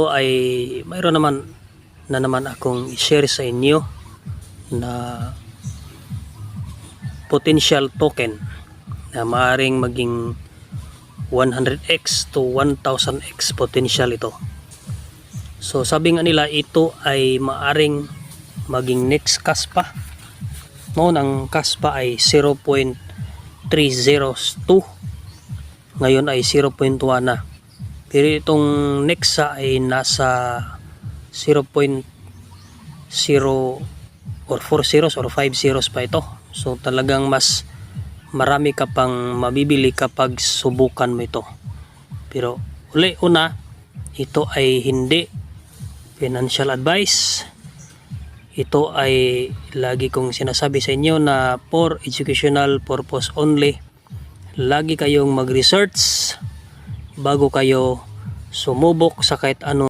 ay mayroon naman akong i-share sa inyo na potential token na maaaring maging 100x to 1000x potential ito. So sabi nga nila, ito ay maaaring maging next Kaspa. Noon ang Kaspa ay 0.302, ngayon ay 0.1 na. Pero itong Nexa ay nasa 0.0 or 4 zeros or 5 zeros pa ito. So talagang mas marami ka pang mabibili kapag subukan mo ito. Pero una, ito ay hindi financial advice. Ito ay lagi kong sinasabi sa inyo na for educational purpose only. Lagi kayong mag-research bago kayo sumubok sa kahit ano